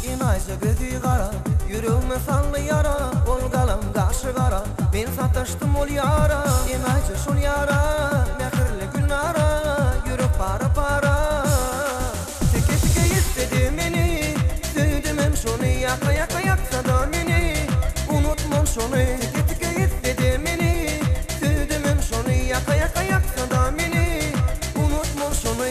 İnayca gözü kara, yüreğime sallı yara. Ol galam gaşı kara, ben sataştım ol yara. İnayca şol yara, mehirli günara. Yürek para para, tike tike istedi beni. Sevdim hem şunu yaka yaka yaksa da beni. Unutmam şunu, tike tike istedi beni. Sevdim hem şunu yaka yaka yaksa da beni. Unutmam şunu.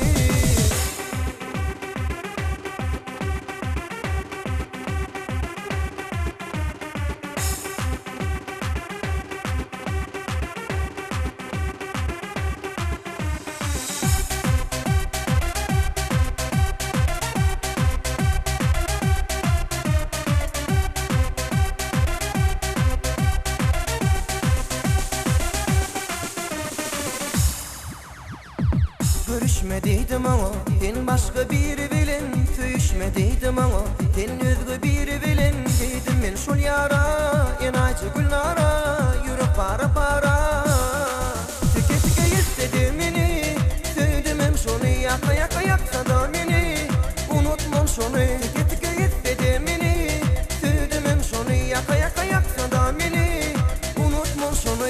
Görüşmediydim ama sen başka biri bilin. Söyüşmediydim ama sen özgü biri bilin. Deydim ben şol yara, inaycı gülnara. Yürek para para, tike tike istedi beni. Sevdim hem şunu yaka yaka yaksa da beni. Unutmam şunu, tike tike istedi beni. Sevdim hem şunu yaka yaka yaksa da beni. Unutmam şunu.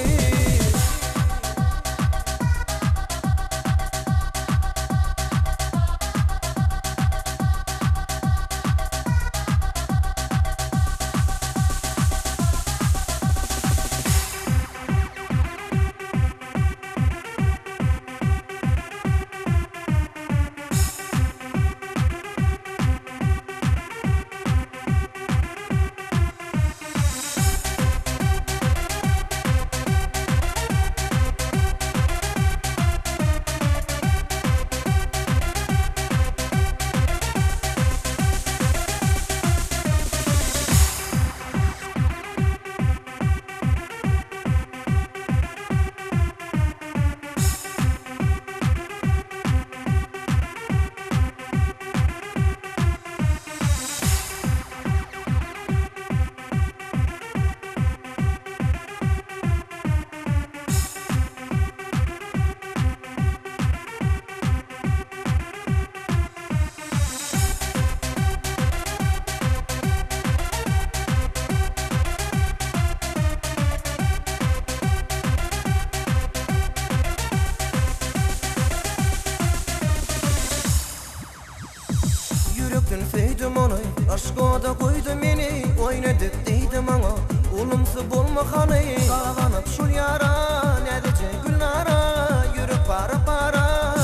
Yürekten sevdim onu, aşka da koydum beni. Oynadık deydim ama, olumsuz bulma hanı. Bağlanıp şul yara, nedice gülnara. Yürek para para,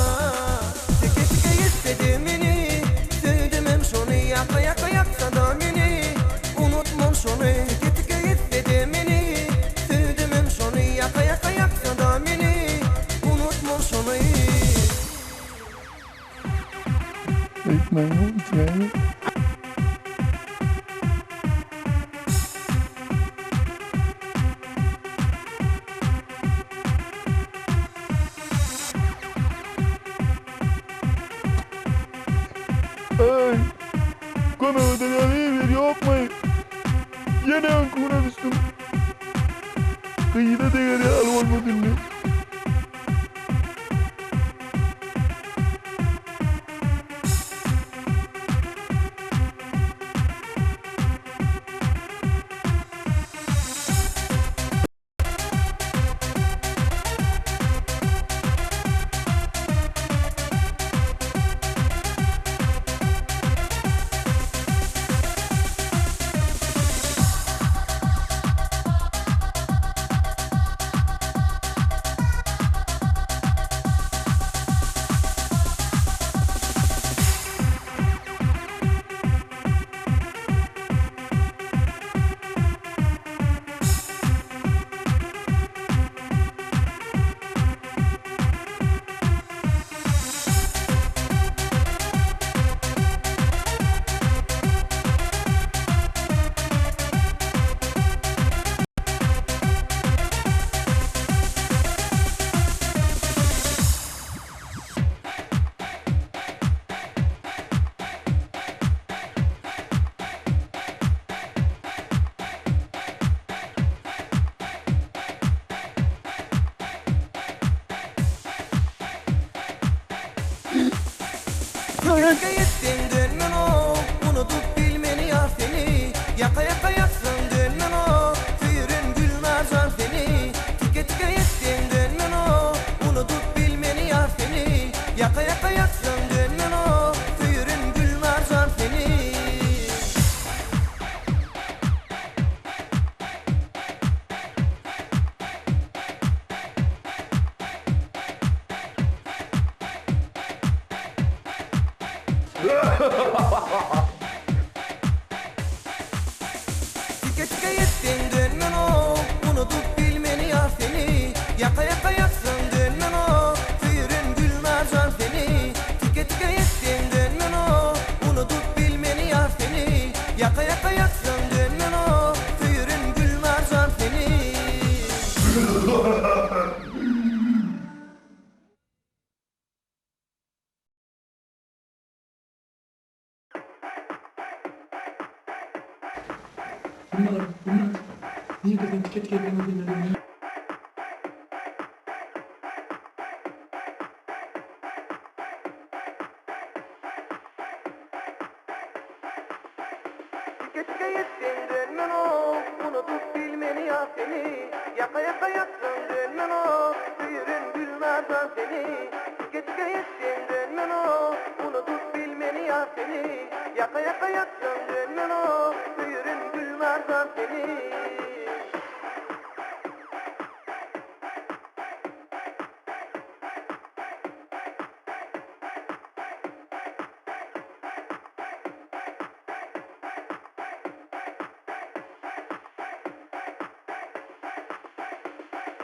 tike tike istedi beni. Sevdim hem şunu yaka yaka yaksa da beni. Unutmam şunu, tike tike istedi beni. Sevdim hem şunu yaka yaka yaksa da beni. Unutmam şunu. Ekmeğimi içmeğimi. Ay, konu tedavi yapmayın. Yine kumuna düştüm. Kıyıda değeri almadım ne? Köyge gittin dönmen o, unutup bilmeni ya. Tike tike yettin dönmen o, unutup bilmeni yar seni. Yaka yaka yatsın dönmen o, tüyürün gülmercan seni. Tike tike yettin dönmen o, unutup bilmeni yar seni. Yaka yaka yatsın dönmen o, tüyürün gülmercan seni. Bunlar. Niye kızım tiket gelmedin ya? Tike tike yettin dönmen o, unutup bilmeni yar seni. Yaka yaka yatsın dönmen o, tüyürün gülmercan seni. Tike tike yettin dönmen o, unutup bilmeni yar seni. Yaka yaka yatsın dönmen o, tüyürün gülmercan seni.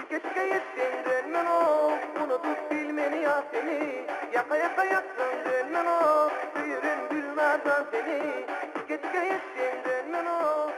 Tike tike yettin dönmen o, unutup bilmeni yar seni. Yaka yaka yatsın dönmen o, tüyürün gülmercan seni. Tike tike yettin dönmen o,